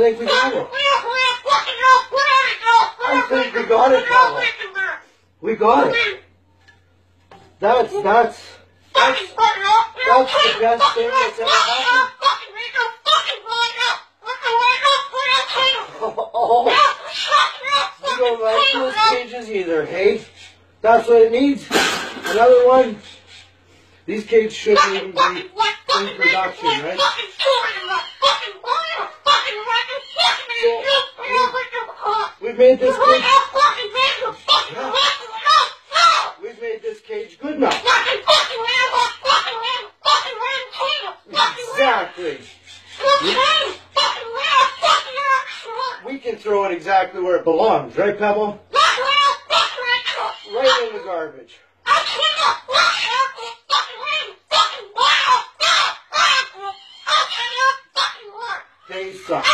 think we got it. I think we got it, Pebble. We got it. That's the best thing that's ever happened. Oh, you don't like those cages either, hey? That's what it needs. Another one. These cages shouldn't even be in production, right? We've made this cage. We've made this cage good enough. Exactly. We can throw it exactly where it belongs, right, Pebble? Right in the garbage. They suck.